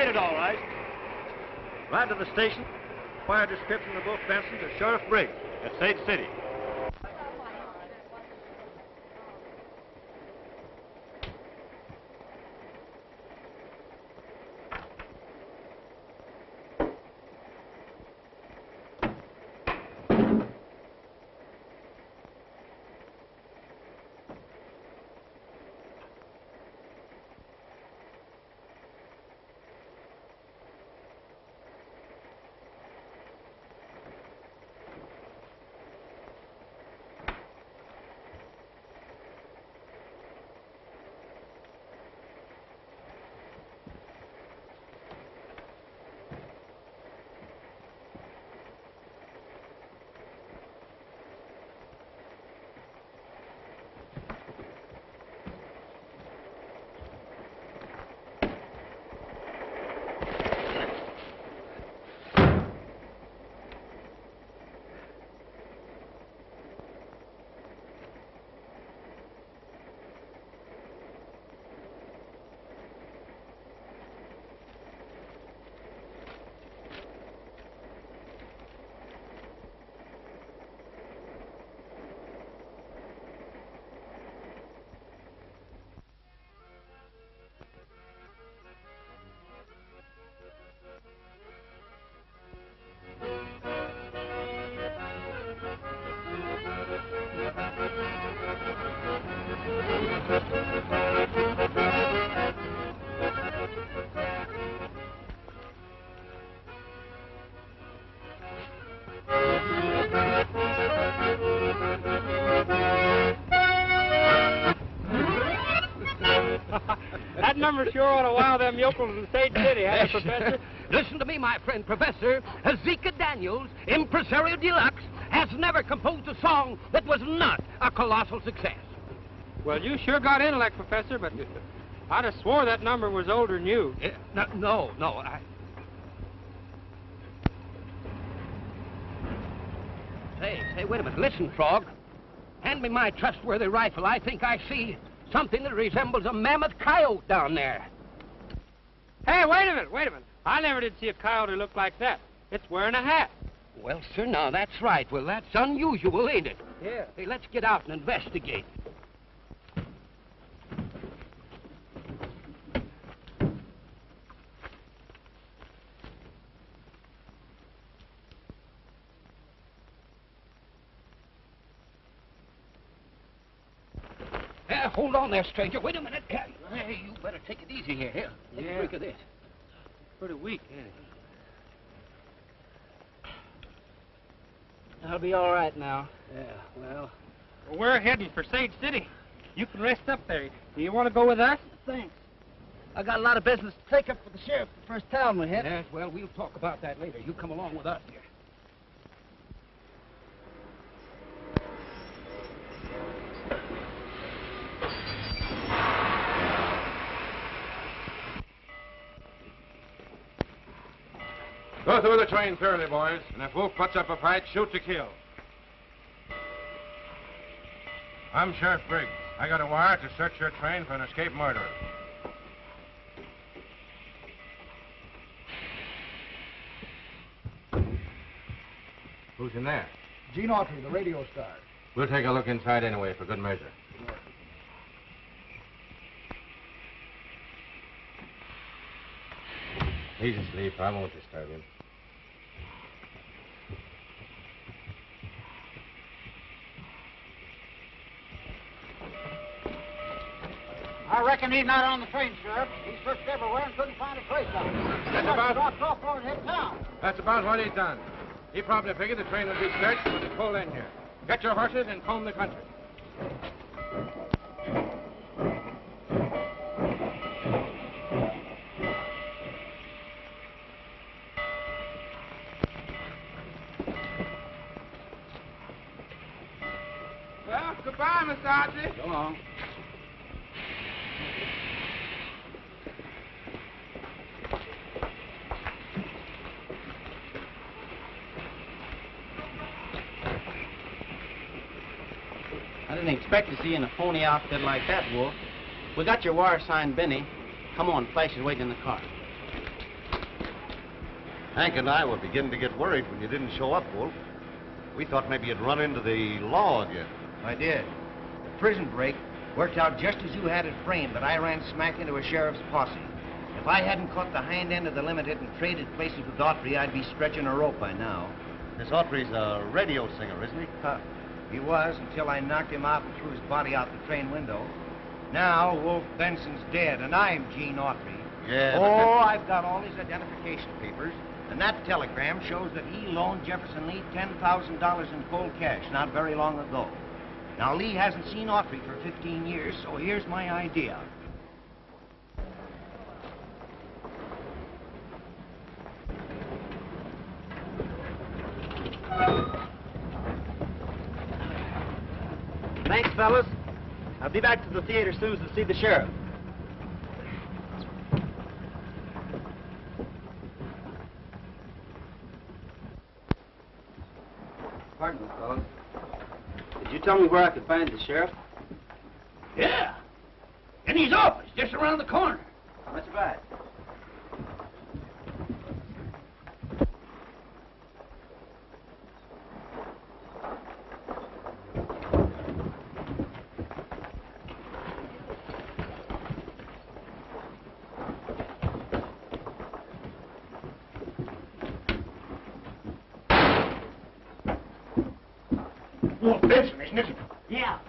made it all right. Ride to the station. Fire description of both Benson to Sheriff Briggs at Sage City. That number sure ought to wow them yokels in Sage City, huh, Professor? Listen to me, my friend, Professor. Hezekiah Daniels, impresario deluxe, has never composed a song that was not a colossal success. Well, you sure got intellect, Professor, but I'd have swore that number was older than you. No. Say, wait a minute. Listen, Frog. Hand me my trustworthy rifle. I think I see something that resembles a mammoth coyote down there. Hey, wait a minute. I never did see a coyote look like that. It's wearing a hat. Well, sir, now that's right. Well, that's unusual, ain't it? Yeah. Hey, let's get out and investigate. Hold on there, stranger. Wait a minute. Hey, you better take it easy here. Here, take a drink of this. Pretty weak, ain't it? I'll be all right now. Yeah, well... We're heading for Sage City. You can rest up there. Do you want to go with us? Thanks. I got a lot of business to take up for the sheriff the first town we hit. Yes, well, we'll talk about that later. You come along with us here. Go through the train thoroughly, boys, and if Wolf puts up a fight, shoot to kill. I'm Sheriff Briggs. I got a wire to search your train for an escaped murderer. Who's in there? Gene Autry, the radio star. We'll take a look inside anyway, for good measure. He's asleep. I won't disturb him. I reckon he's not on the train, Sheriff. He searched everywhere and couldn't find a trace of him. Dropped off for his head town. That's about what he's done. He probably figured the train would be searched when it pulled in here. Get your horses and comb the country. Well, goodbye, Miss Autry. So long. I didn't expect to see you in a phony outfit like that, Wolf. We got your wire signed, Benny. Come on, Flash is waiting in the car. Hank and I were beginning to get worried when you didn't show up, Wolf. We thought maybe you'd run into the law again. I did. The prison break worked out just as you had it framed, but I ran smack into a sheriff's posse. If I hadn't caught the hind end of the limited and traded places with Autry, I'd be stretching a rope by now. This Autry's a radio singer, isn't he? He was until I knocked him out and threw his body out the train window. Now, Wolf Benson's dead, and I'm Gene Autry. Yeah. Oh, I've got all his identification papers, and that telegram shows that he loaned Jefferson Lee $10,000 in cold cash not very long ago. Now, Lee hasn't seen Autry for 15 years, so here's my idea. Thanks, fellas. I'll be back to the theater soon to see the sheriff. Pardon me, fellas. Did you tell me where I could find the sheriff? Yeah. In his office, just around the corner. Much obliged. Wolf Benson, isn't it? Yeah.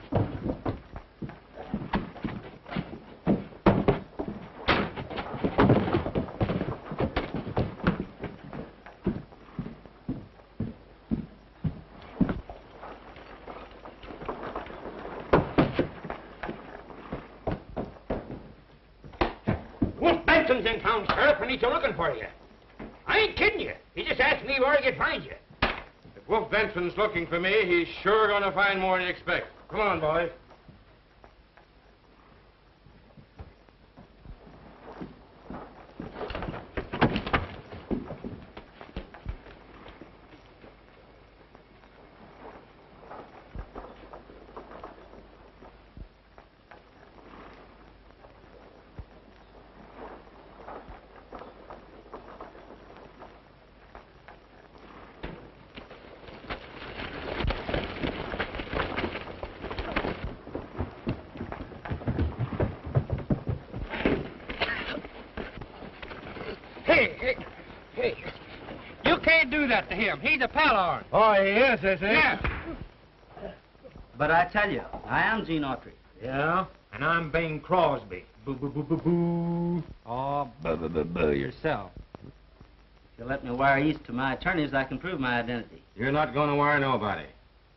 Wolf Benson's in town, Sheriff, and he's looking for you. I ain't kidding you. He just asked me where he could find you. If Wolf Benson's looking for me, he's sure going to find more than you expect. Come on, boys. Hey. You can't do that to him. He's a pal of ours. Oh, he is he? Yeah. But I tell you, I am Gene Autry. Yeah? And I'm Bing Crosby. Boo, boo, boo, boo, boo. Oh, boo, boo, boo, boo yourself. If you let me wire east to my attorneys, I can prove my identity. You're not going to wire nobody.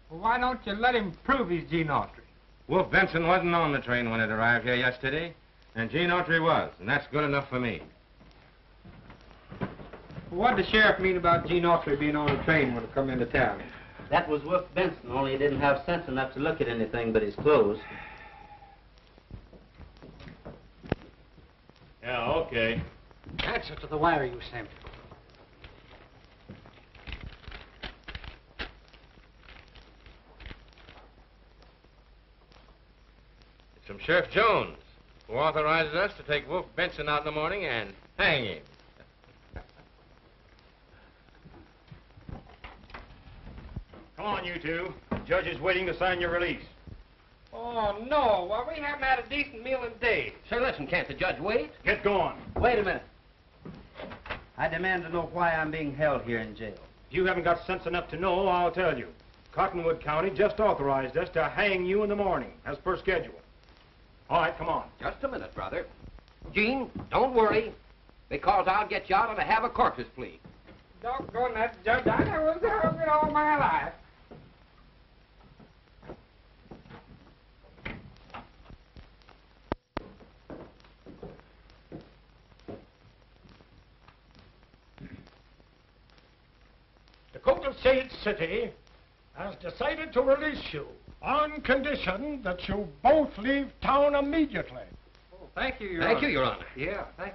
Well, why don't you let him prove he's Gene Autry? Wolf Benson wasn't on the train when it arrived here yesterday, and Gene Autry was, and that's good enough for me. What did the sheriff mean about Gene Autry being on the train when he come into town? That was Wolf Benson, only he didn't have sense enough to look at anything but his clothes. Yeah, okay. Answer to the wire you sent. It's from Sheriff Jones, who authorizes us to take Wolf Benson out in the morning and hang him. Come on, you two. The judge is waiting to sign your release. Oh, no. Well, we haven't had a decent meal in days. Say, listen, can't the judge wait? Get going. Wait a minute. I demand to know why I'm being held here in jail. If you haven't got sense enough to know, I'll tell you. Cottonwood County just authorized us to hang you in the morning, as per schedule. All right, come on. Just a minute, brother. Gene, don't worry, because I'll get you out on a have a corpus plea. Doggone that judge. I never was hungry all my life. The court of St. City has decided to release you on condition that you both leave town immediately. Oh, thank you, Your Honor. Thank you, Your Honor. Yeah, thank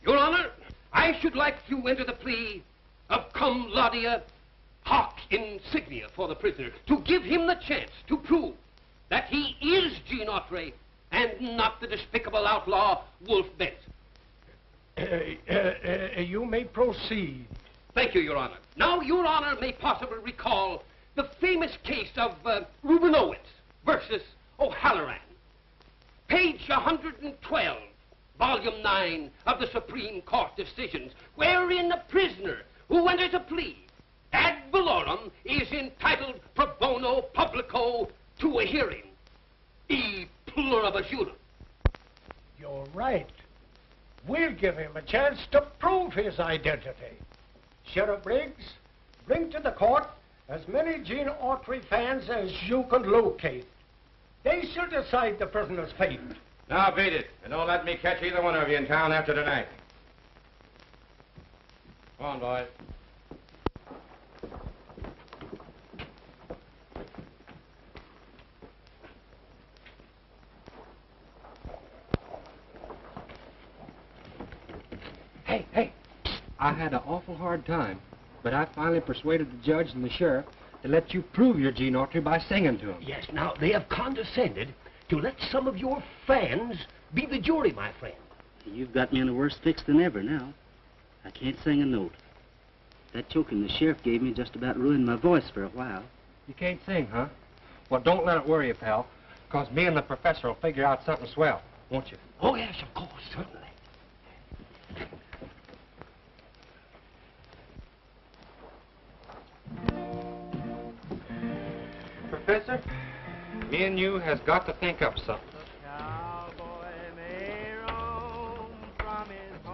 you. Your Honor, I should like to enter the plea of cum laude hoc insignia for the prisoner to give him the chance to prove that he is Gene Autry and not the despicable outlaw Wolf Benson. You may proceed. Thank you, Your Honor. Now, Your Honor may possibly recall the famous case of Rubinowitz versus O'Halloran. Page 112, Volume 9 of the Supreme Court decisions, wherein a prisoner who enters a plea ad valorem is entitled pro bono publico to a hearing. E pluribus unum. You're right. We'll give him a chance to prove his identity. Sheriff Briggs, bring to the court as many Gene Autry fans as you can locate. They shall decide the prisoner's fate. Now beat it, and don't let me catch either one of you in town after tonight. Come on, boys. Hey, I had an awful hard time, but I finally persuaded the judge and the sheriff to let you prove your Gene Autry by singing to him. Yes, now, they have condescended to let some of your fans be the jury, my friend. You've got me in a worse fix than ever now. I can't sing a note. That choking the sheriff gave me just about ruined my voice for a while. You can't sing, huh? Well, don't let it worry you, pal, because me and the professor will figure out something swell, won't you? Oh, yes, of course, certainly. Professor, me and you has got to think up something.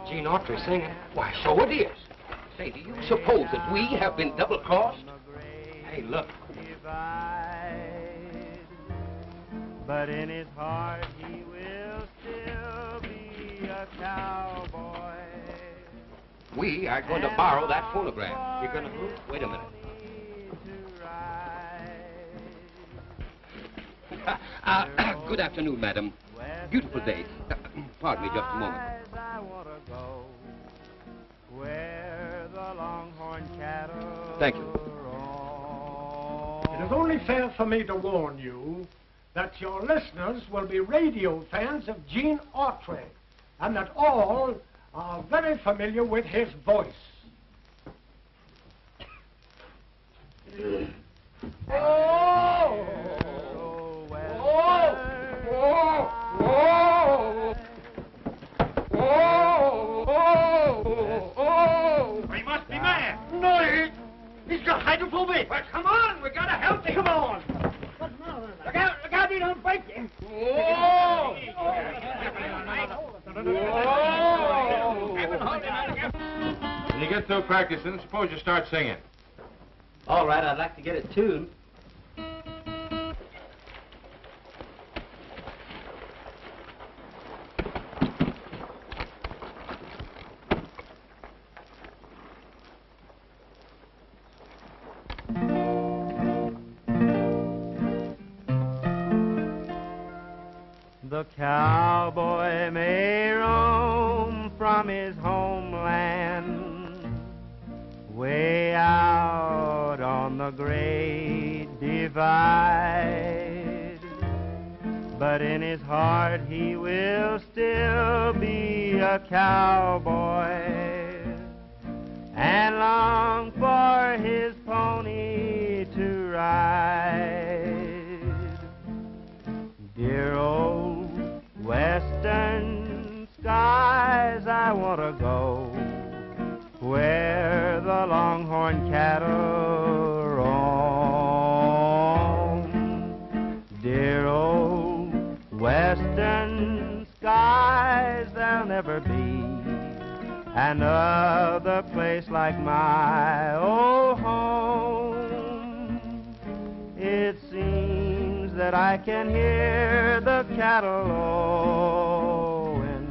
Gene Autry singing. Why, so it is. Say, do you suppose that we have been double-crossed? Hey, look. But in his heart he will still be a cowboy. We are going to borrow that phonograph. You're going to... Wait a minute. Good afternoon, madam. Beautiful day. Pardon me just a moment. Thank you. It is only fair for me to warn you that your listeners will be radio fans of Gene Autry, and that all are very familiar with his voice. Oh! He must be mad. No, he's got hydrophobic. Well, come on, we gotta help him. Come on. Look out, he don't break him. Whoa! When you get through practicing, suppose you start singing. All right, I'd like to get it tuned. The cowboy may roam from his homeland way out on the great divide, but in his heart he will still be a cowboy and long for his pony to ride. Dear old western skies, I want to go where the longhorn cattle roam. Dear old western skies, there'll never be another place like my old home. It seems that I can hear the cattle lowing.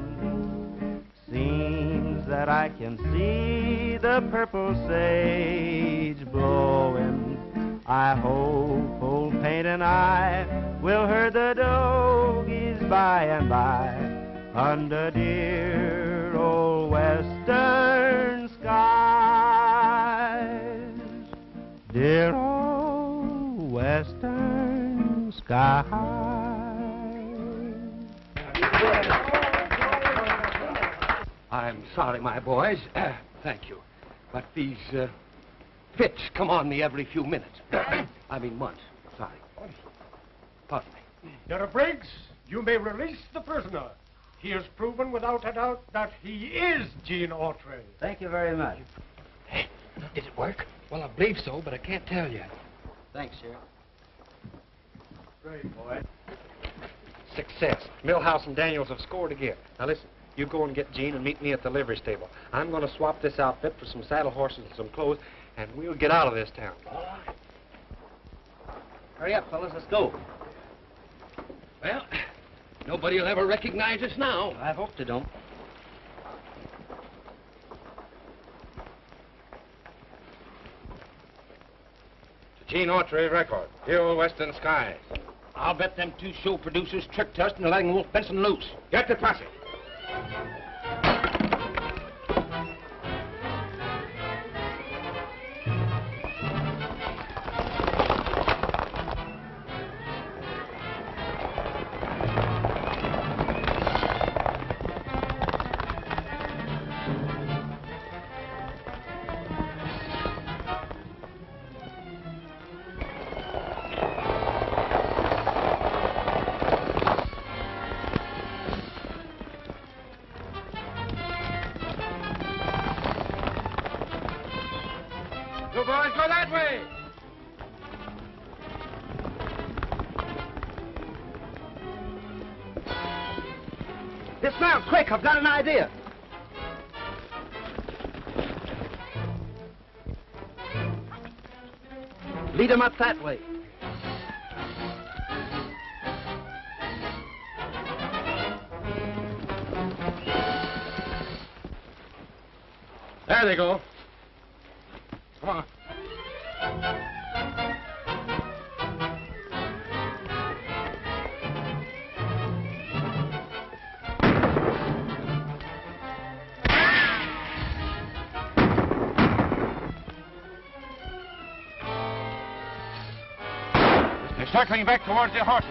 Seems that I can see the purple sage blowing. I hope old Paint and I will herd the dogies by and by under dear old western skies. Dear old western skies. I I'm sorry, my boys. Thank you. But these fits come on me every few minutes. I mean months. Sorry. Pardon me. Sheriff Briggs, you may release the prisoner. He has proven without a doubt that he is Gene Autry. Thank you very much. Hey, did it work? Well, I believe so, but I can't tell yet. Thanks, Sheriff. Great, boy. Success. Millhouse and Daniels have scored again. Now listen, you go and get Gene and meet me at the livery stable. I'm going to swap this outfit for some saddle horses and some clothes, and we'll get out of this town. Hurry up, fellas. Let's go. Well, nobody will ever recognize us now. I hope they don't. The Gene Autry record. Hill Western Skies. I'll bet them two show producers tricked us into letting Wolf Benson loose. Get the posse. You boys go that way. Dismount, quick, I've got an idea. Lead them up that way. There they go. Come on. They're circling back towards their horses.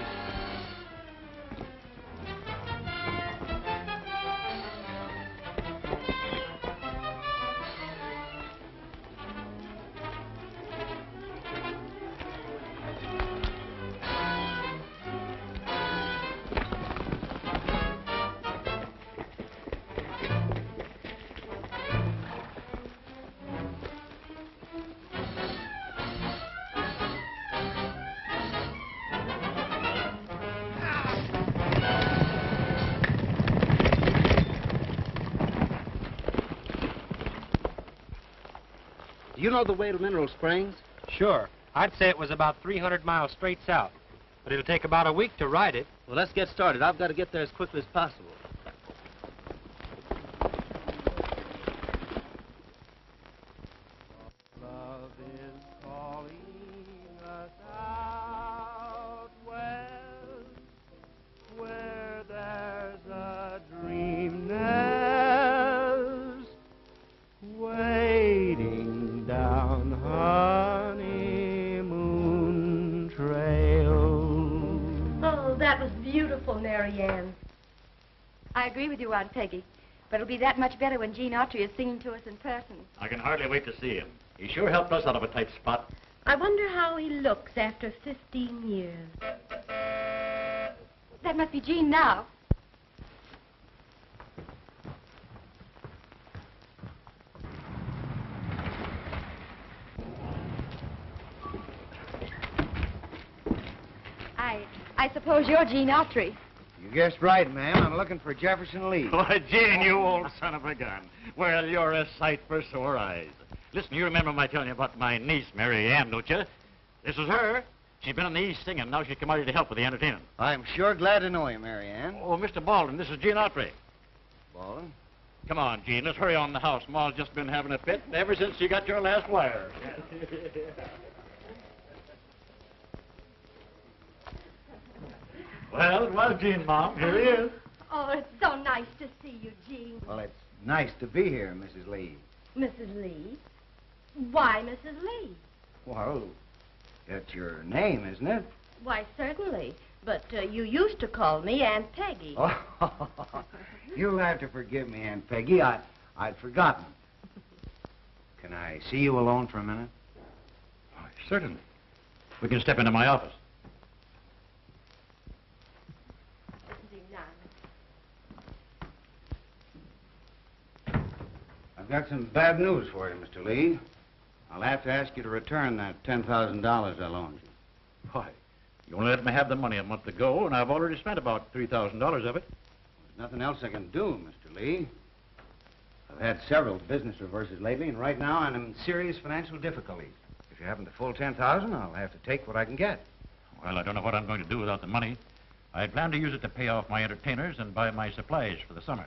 Do you know the way to Mineral Springs? Sure. I'd say it was about 300 miles straight south. But it'll take about a week to ride it. Well, let's get started. I've got to get there as quickly as possible. Love is calling us out west, where there's a dream nest waiting down honeymoon trail. Oh, that was beautiful, Mary Ann. I agree with you, Aunt Peggy. But it'll be that much better when Gene Autry is singing to us in person. I can hardly wait to see him. He sure helped us out of a tight spot. I wonder how he looks after 15 years. That must be Gene now. I suppose you're Gene Autry. You guessed right, ma'am. I'm looking for Jefferson Lee. Why, Gene, you old son of a gun. Well, you're a sight for sore eyes. Listen, you remember my telling you about my niece, Mary Ann, don't you? This is her. She's been in the East singing. Now she's come out here to help with the entertainment. I'm sure glad to know you, Mary Ann. Oh, Mr. Baldwin, this is Gene Autry. Baldwin? Come on, Gene, let's hurry on the house. Ma's just been having a fit ever since she got your last wire. Well, it was Gene, Mom. Here he is. Oh, it's so nice to see you, Gene. Well, it's nice to be here, Mrs. Lee. Mrs. Lee? Why Mrs. Lee? Well, that's your name, isn't it? Why, certainly. But you used to call me Aunt Peggy. Oh, You'll have to forgive me, Aunt Peggy. I'd forgotten. Can I see you alone for a minute? Oh, certainly. We can step into my office. I've got some bad news for you, Mr. Lee. I'll have to ask you to return that $10,000 I loaned you. Why, you only let me have the money a month ago, and I've already spent about $3,000 of it. There's nothing else I can do, Mr. Lee. I've had several business reverses lately, and right now I'm in serious financial difficulties. If you haven't the full $10,000, I'll have to take what I can get. Well, I don't know what I'm going to do without the money. I plan to use it to pay off my entertainers and buy my supplies for the summer.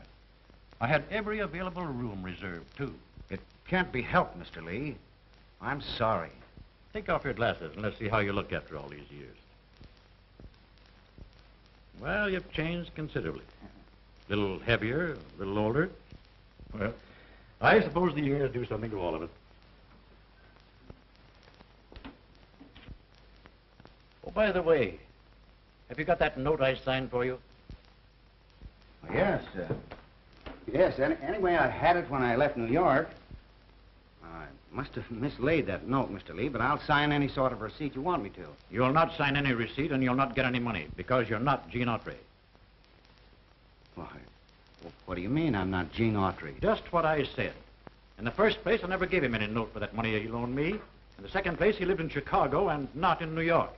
I had every available room reserved, too. It can't be helped, Mr. Lee. I'm sorry. Take off your glasses and let's see how you look after all these years. Well, you've changed considerably. A little heavier, a little older. Well, I suppose the years do something to all of it. Oh, by the way, have you got that note I signed for you? Yes, yes. Anyway, I had it when I left New York. I must have mislaid that note, Mr. Lee, but I'll sign any sort of receipt you want me to. You'll not sign any receipt and you'll not get any money because you're not Gene Autry. Why, what do you mean I'm not Gene Autry? Just what I said. In the first place, I never gave him any note for that money he loaned me. In the second place, he lived in Chicago and not in New York.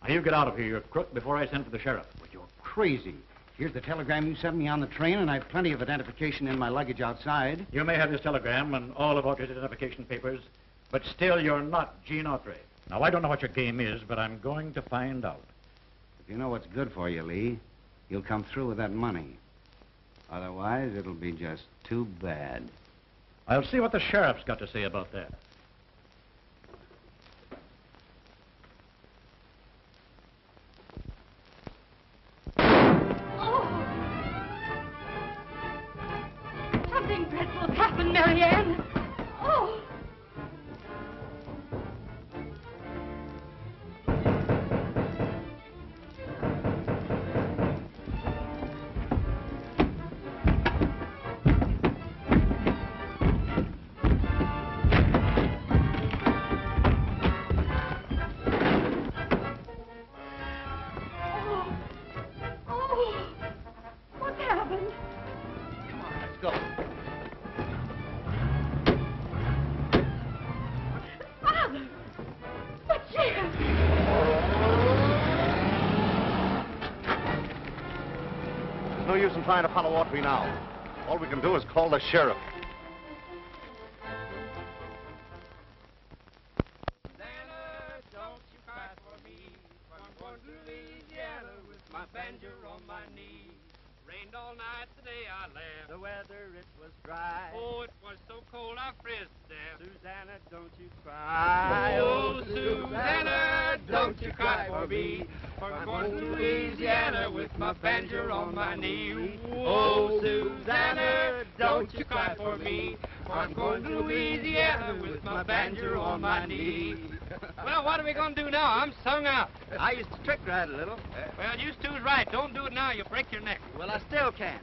Now, you get out of here, you crook, before I send for the sheriff. Well, you're crazy. Here's the telegram you sent me on the train, and I've plenty of identification in my luggage outside. You may have this telegram and all of Autry's identification papers, but still you're not Gene Autry. Now, I don't know what your game is, but I'm going to find out. If you know what's good for you, Lee, you'll come through with that money. Otherwise, it'll be just too bad. I'll see what the sheriff's got to say about that. Something dreadful's happened, Marianne. Oh. No use in trying to follow Autry now. All we can do is call the sheriff. Susanna, don't you cry for me. I'm going to Louisiana with my banjo on my knee. Rained all night today, I laughed. The weather, it was dry. Oh, it was so cold, I frizzed to death. Susanna, don't you cry. Oh, Susanna, don't you cry for me. I'm going to Louisiana with my banjo on my knee. Oh, Susanna, don't you cry for me. I'm going to Louisiana with my banjo on my knee. Well, what are we going to do now? I'm sung out. I used to trick ride a little. Well, you two's right. Don't do it now. You'll break your neck. Well, I still can.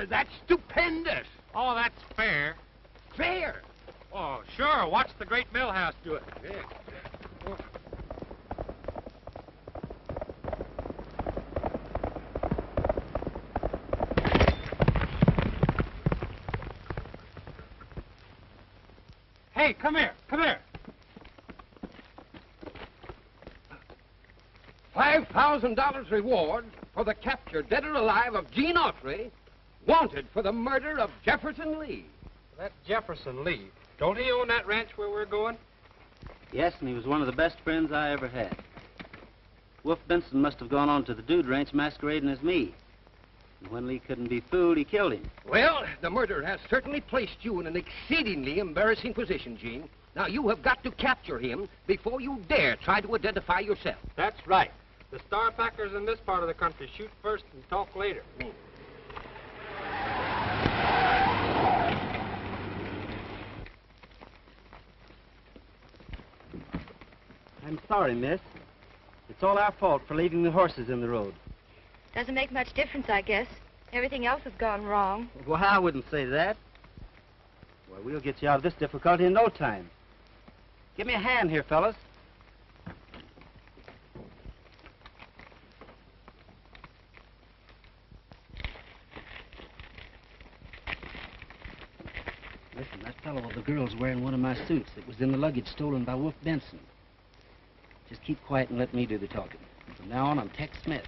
That's stupendous. Oh, that's fair. Fair? Oh, sure. Watch the great Millhouse do it. Yeah. Hey, come here. Come here. $5,000 reward for the capture, dead or alive, of Gene Autry, wanted for the murder of Jefferson Lee. That Jefferson Lee, don't he own that ranch where we're going? Yes, and he was one of the best friends I ever had. Wolf Benson must have gone on to the Dude Ranch masquerading as me. And when Lee couldn't be fooled, he killed him. Well, the murder has certainly placed you in an exceedingly embarrassing position, Gene. Now, you have got to capture him before you dare try to identify yourself. That's right. The star packers in this part of the country shoot first and talk later. sorry, miss. It's all our fault for leaving the horses in the road. Doesn't make much difference, I guess. Everything else has gone wrong. Well, I wouldn't say that. Well, we'll get you out of this difficulty in no time. Give me a hand here, fellas. Listen, that fellow with the girl's wearing one of my suits that was in the luggage stolen by Wolf Benson. Just keep quiet and let me do the talking. From now on, I'm Tex Smith.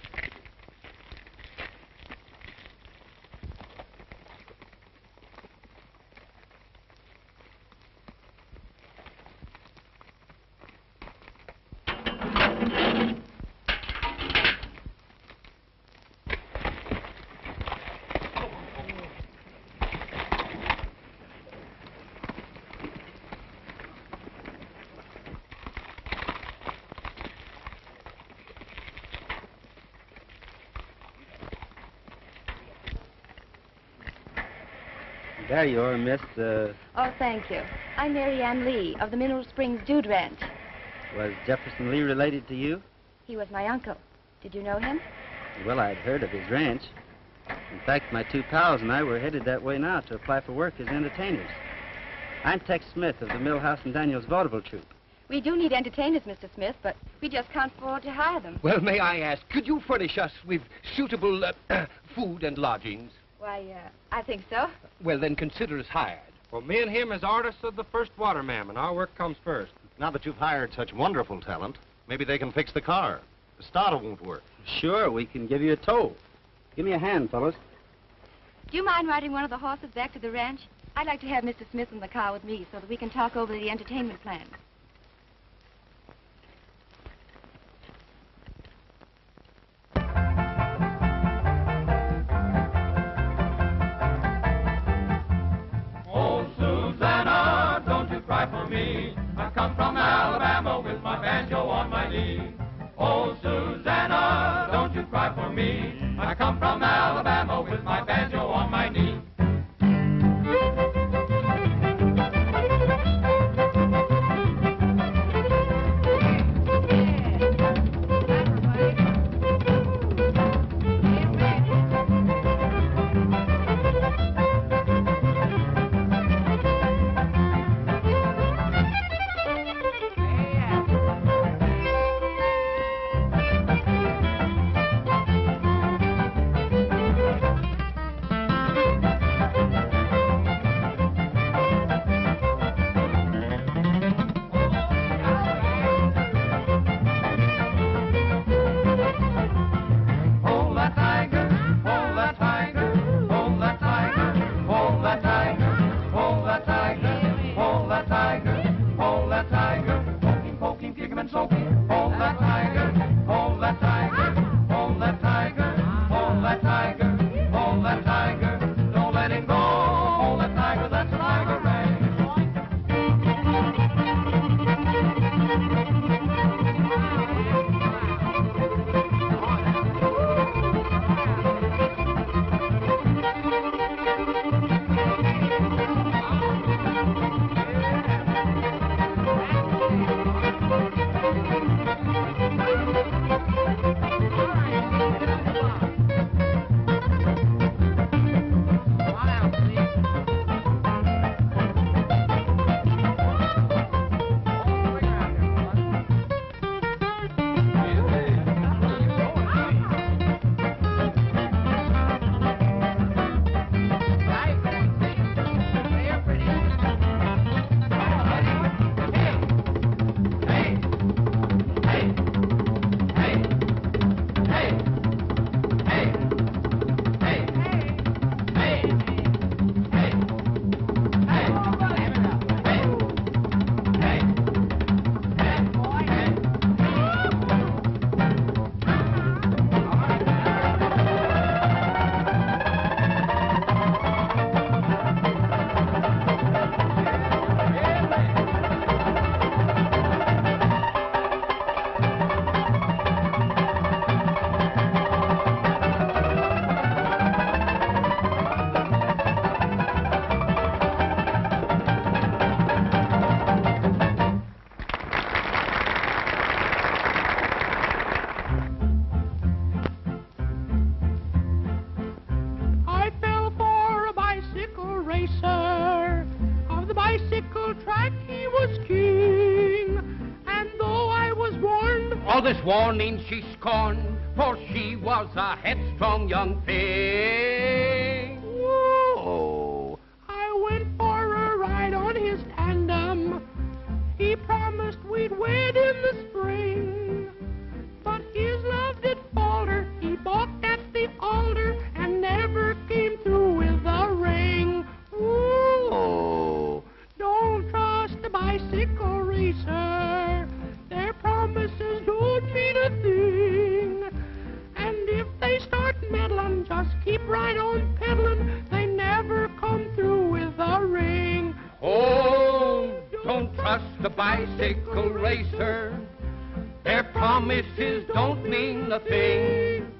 There you are, Miss, Oh, thank you. I'm Mary Ann Lee of the Mineral Springs Dude Ranch. Was Jefferson Lee related to you? He was my uncle. Did you know him? Well, I'd heard of his ranch. In fact, my two pals and I were headed that way now to apply for work as entertainers. I'm Tex Smith of the Millhouse and Daniels vaudeville troupe. We do need entertainers, Mr. Smith, but we just can't afford to hire them. Well, may I ask, could you furnish us with suitable food and lodgings? Why, I think so. Well, then consider us hired. Well, me and him is artists of the first water, ma'am, and our work comes first. Now that you've hired such wonderful talent, maybe they can fix the car. The starter won't work. Sure, we can give you a tow. Give me a hand, fellas. Do you mind riding one of the horses back to the ranch? I'd like to have Mr. Smith in the car with me so that we can talk over the entertainment plan. Oh, Susanna, don't you cry for me. I come from Alabama with my banjo on my knee. Oh, Susanna, don't you cry for me. I come from Alabama with my banjo on my knee. king. And though I was warned, all this warning she scorned, for she was a headstrong young thing. Whoa! I went for a ride on his tandem. He promised we'd wed in the spring, but his love did falter. He balked at the altar and never came through with a ring. Ooh, don't trust the bicycle racer. Their promises don't mean a thing. And if they start meddling, just keep right on peddling. They never come through with a ring. Oh, don't trust the bicycle racer. Their promises don't mean a thing.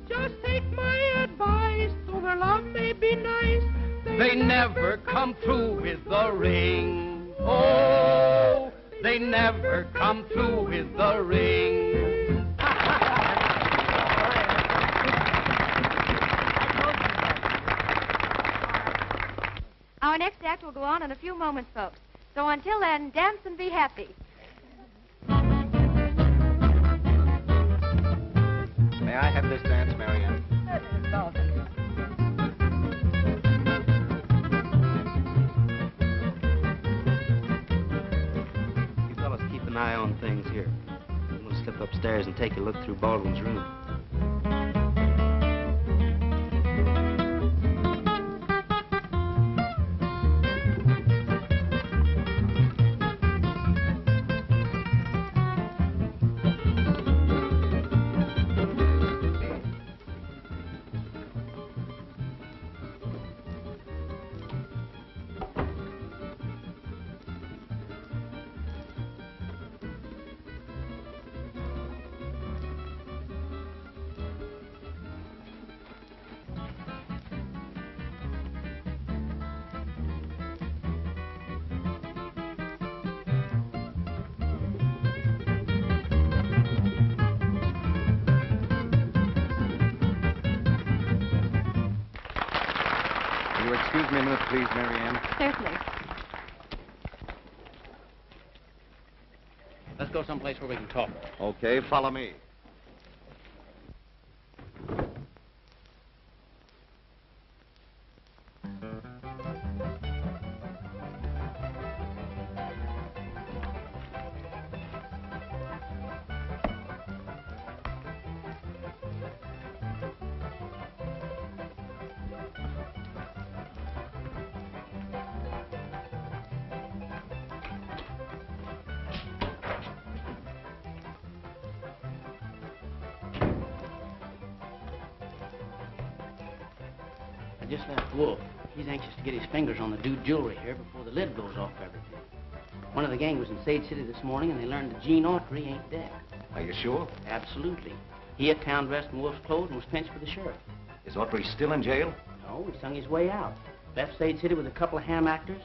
Just take my advice, though their love may be nice, they never come through with the ring. Oh, they never come through with the ring. Our next act will go on in a few moments, folks. So until then, dance and be happy. May I have this dance, Marianne? You fellas keep an eye on things here. I'm going to slip upstairs and take a look through Baldwin's room. Will you excuse me a minute, please, Marianne? Certainly. Let's go someplace where we can talk. Okay, follow me. I just left Wolf. He's anxious to get his fingers on the dude jewelry here before the lid goes off everything. One of the gang was in Sage City this morning, and they learned that Gene Autry ain't dead. Are you sure? Absolutely. He had town dressed in Wolf's clothes and was pinched for the sheriff. Is Autry still in jail? No, he sung his way out. Left Sage City with a couple of ham actors.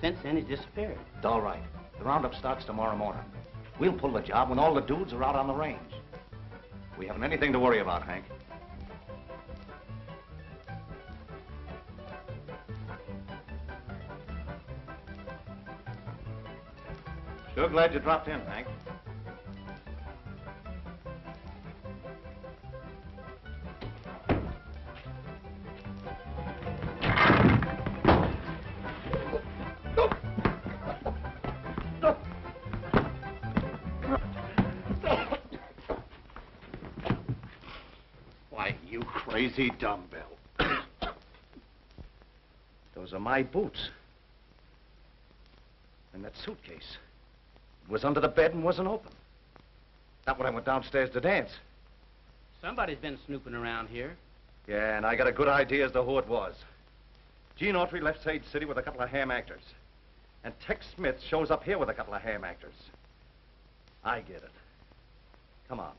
Since then, he's disappeared. All right. The roundup starts tomorrow morning. We'll pull the job when all the dudes are out on the range. We haven't anything to worry about, Hank. Sure glad you dropped in, Hank. Why, you crazy dumbbell. Those are my boots. And that suitcase. It was under the bed and wasn't open. Not when I went downstairs to dance. Somebody's been snooping around here. Yeah, and I got a good idea as to who it was. Gene Autry left Sage City with a couple of ham actors. And Tex Smith shows up here with a couple of ham actors. I get it. Come on.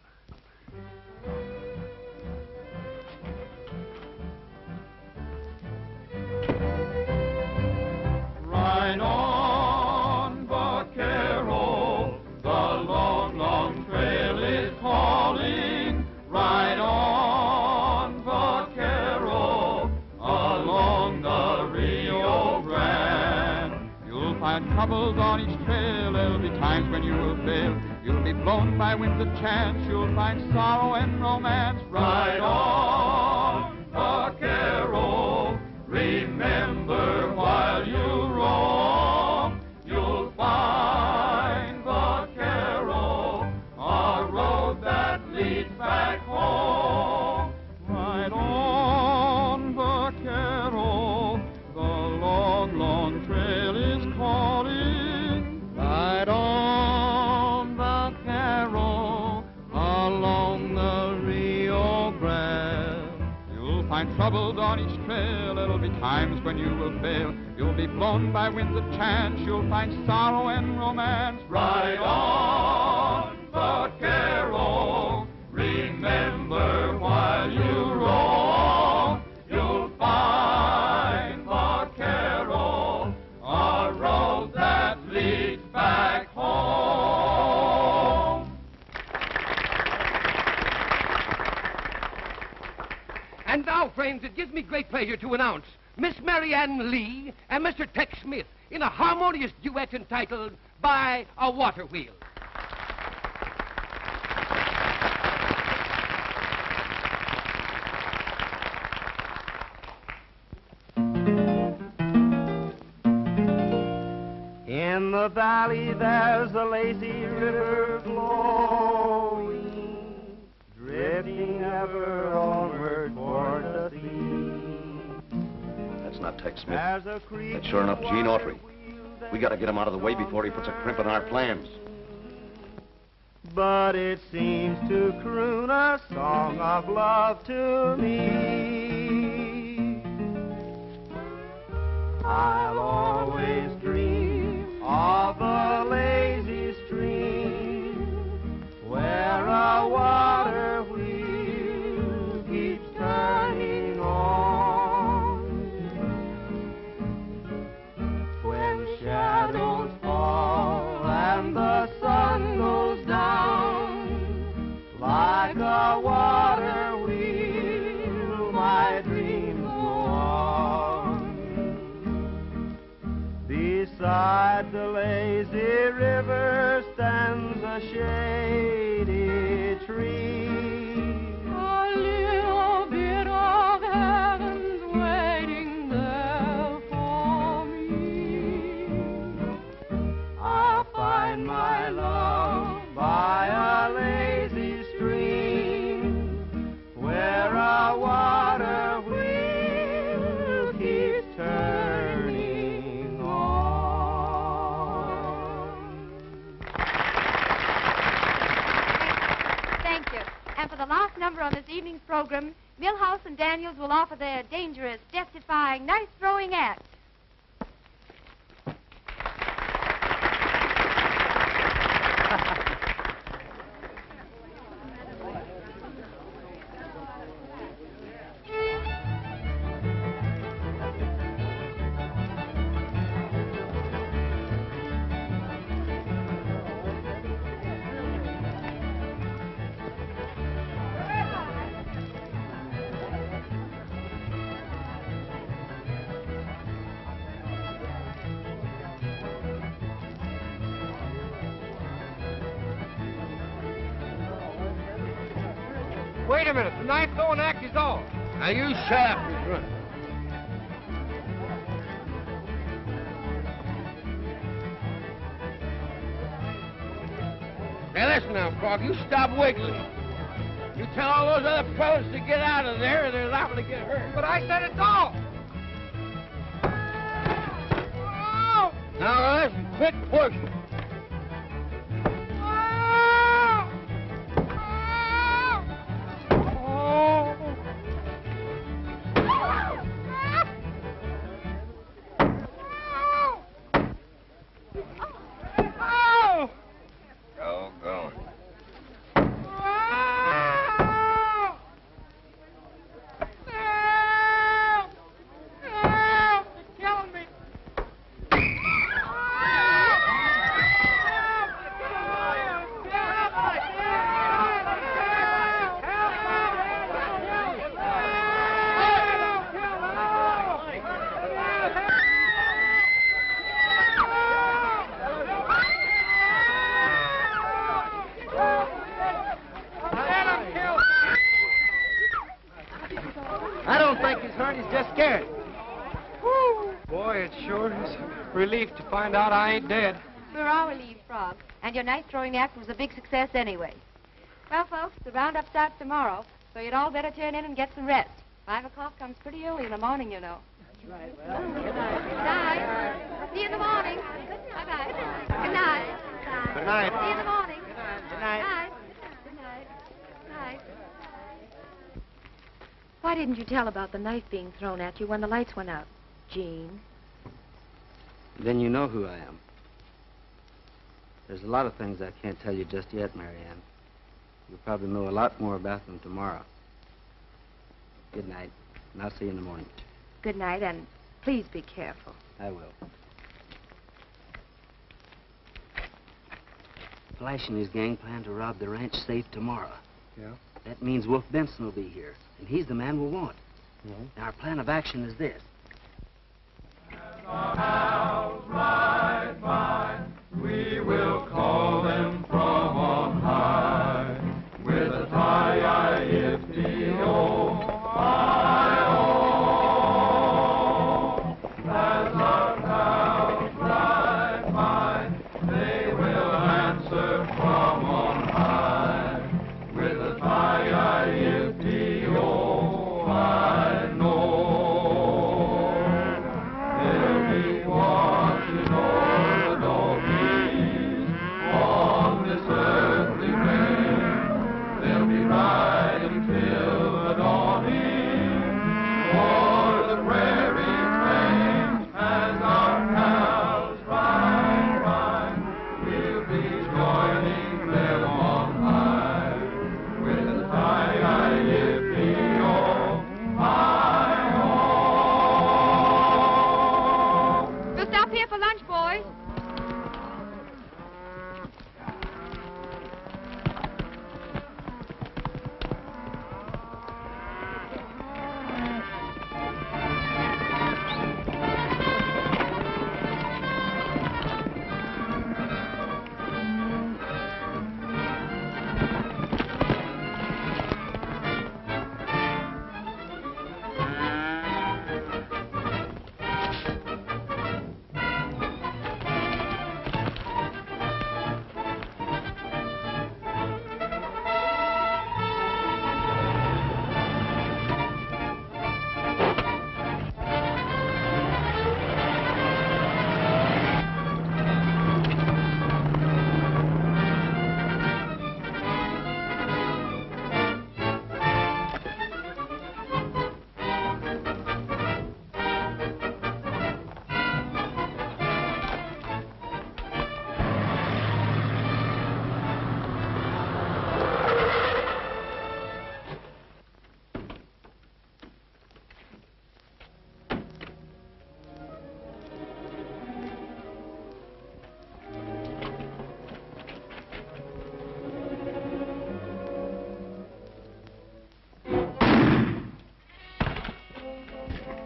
Ride on, vaquero, the long, long trail is calling. Ride on, vaquero, along the Rio Grande. You'll find find troubles on each trail. There'll be times when you will fail. You'll be blown by winds of chance. You'll find sorrow and romance. Ride on, vaquero. Remember while you roam, you'll find, vaquero, a road that leads back home. Ride on, vaquero, the long, long trail is calling. Ride on, vaquero, along the Rio Grande. You'll find troubles on each trail. There'll be times when you will fail. You'll be blown by winds of chance. You'll find sorrow and romance. Ride on, vaquero. Remember while you roam, you'll find, vaquero, a road that leads back home. And now, friends, it gives me great pleasure to announce Miss Marianne Lee and Mr. Tex Smith in a harmonious duet entitled By a Water Wheel. In the valley there's a lazy river flowing, drifting ever onward toward the sea. That's not Tex Smith. That's sure enough Gene Autry. We gotta get him out of the way before he puts a crimp in our plans. But it seems to croon a song of love to me. I'll always dream of a lazy stream where a water wheel keeps turning on. When shadows fall and the sun goes down, like a water wheel, my dreams go on. Beside the lazy river stands a shady tree. A little bit of heaven's waiting there for me. I'll find my love by a lazy stream where a water wheel keeps turning on. Thank you. And for the last number on this evening's program, Milhouse and Daniels will offer their dangerous, death-defying, knife-throwing act. Wait a minute. The knife throwing act is on. Now you shut up, Miss Run. Now listen now, Frog, you stop wiggling. You tell all those other fellas to get out of there or they're liable to get hurt. But I said it's off. Now listen, quit pushing. Doggone. scared. Woo! Boy, it sure is a relief to find out I ain't dead. We're all relieved, Frog. And your night throwing act was a big success anyway. Well, folks, the roundup starts tomorrow, so you'd all better turn in and get some rest. 5 o'clock comes pretty early in the morning, you know. That's right. Well, good night. Good night. See you in the morning. Bye-bye. Good night. Good night. See you in the morning. Good night. Good night. Good night. Good night. Why didn't you tell about the knife being thrown at you when the lights went out, Gene? Then you know who I am. There's a lot of things I can't tell you just yet, Marianne. You'll probably know a lot more about them tomorrow. Good night, and I'll see you in the morning. Good night, and please be careful. I will. Flash and his gang plan to rob the ranch safe tomorrow. Yeah? That means Wolf Benson will be here, and he's the man we'll want. Now, our plan of action is this. Right by, we will call them from on high with a I-I-F-D-O, I-O. As our cows ride by, they will answer from on high with a I-I-F-D-O, I know. They'll be watching over the doggies on this earthly range. They'll be riding till the dawning o'er the prairie plain. As our cows ride by, we'll be joining them on high with a I-I-F-D-O, I-O. We'll stop here for lunch, boys.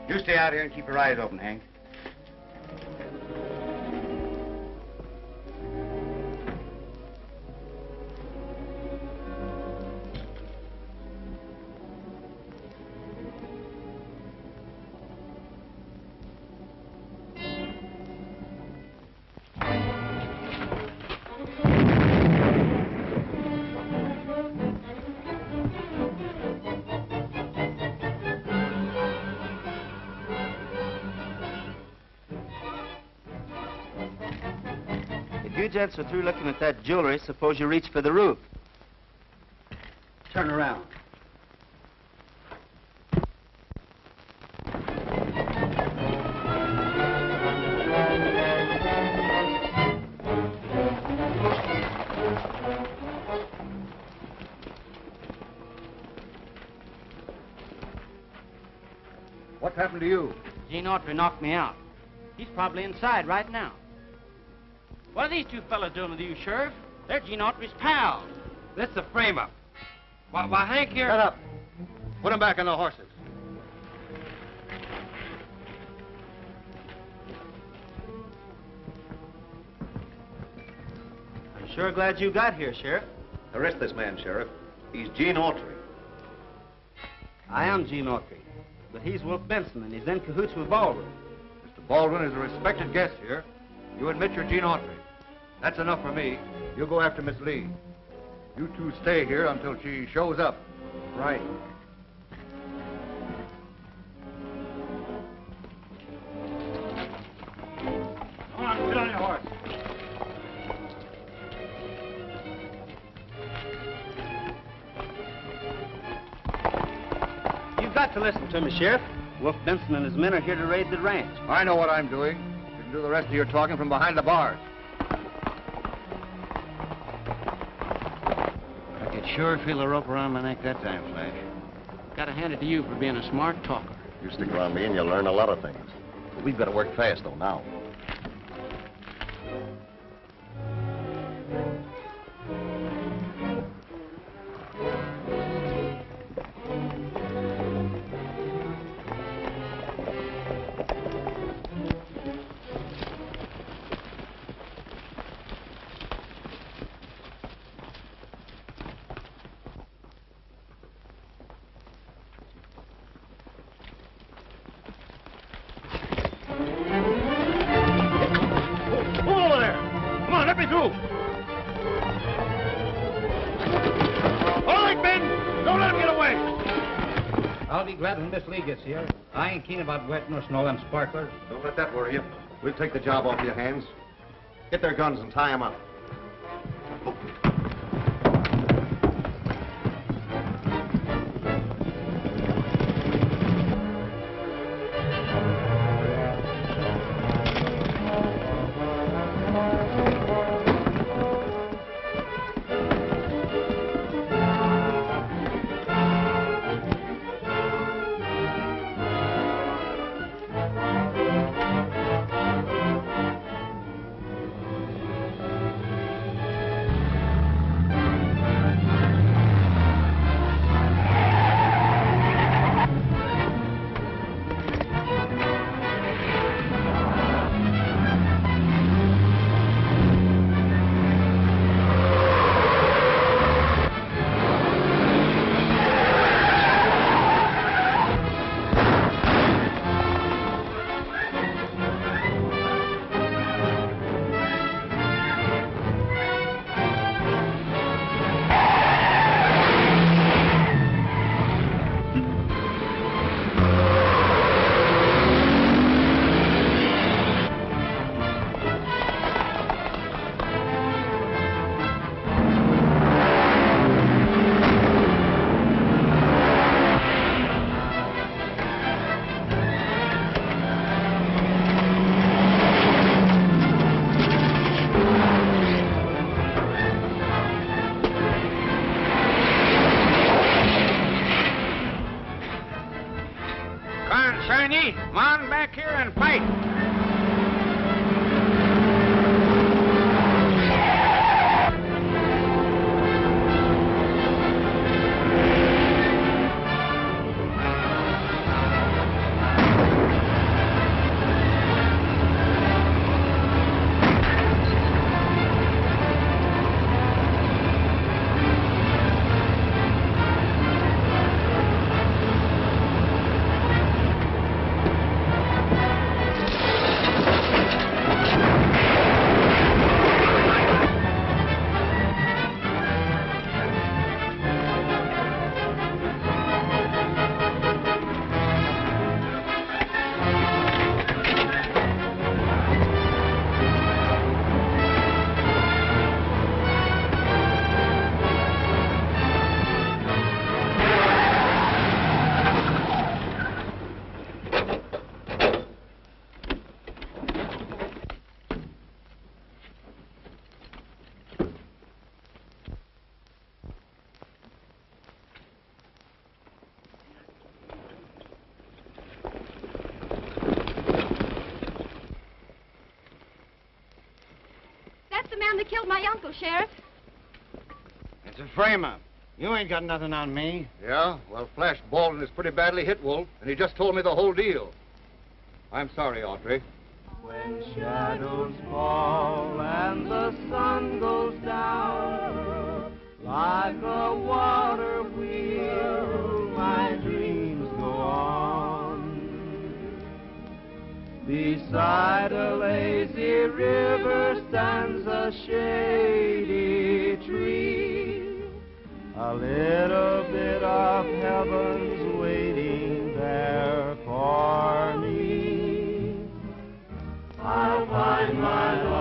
You stay out here and keep your eyes open, Hank. If you gents are through looking at that jewelry, suppose you reach for the roof. Turn around. What happened to you? Gene Autry knocked me out. He's probably inside right now. What are these two fellas doing with you, Sheriff? They're Gene Autry's pals. This is a frame-up. Why, Hank here... Shut up. Put them back on the horses. I'm sure glad you got here, Sheriff. Arrest this man, Sheriff. He's Gene Autry. I am Gene Autry. but he's Wolf Benson, and he's in cahoots with Baldwin. Mr. Baldwin is a respected guest here. You admit you're Gene Autry. That's enough for me. You go after Miss Lee. You two stay here until she shows up. Right. Come on, get on your horse. You've got to listen to me, Sheriff. Wolf Benson and his men are here to raid the ranch. I know what I'm doing. You can do the rest of your talking from behind the bars. I could sure feel a rope around my neck that time, Flash. Gotta hand it to you for being a smart talker. You stick around me and you'll learn a lot of things. But we've got to work fast, though, now. I'll be glad when Miss Lee gets here. I ain't keen about wet nurse and all them sparklers. Don't let that worry you. We'll take the job off your hands. Get their guns and tie them up. Shiny, come on back here and fight. That killed my uncle, Sheriff. It's a frame-up. You ain't got nothing on me. Yeah? Well, Flash Baldwin is pretty badly hit, Wolf, and he just told me the whole deal. I'm sorry, Autry. When shadows fall and the sun goes down, like a water wheel, my dreams go on. Beside a lazy river stands a shady tree. A little bit of heaven's waiting there for me. I'll find my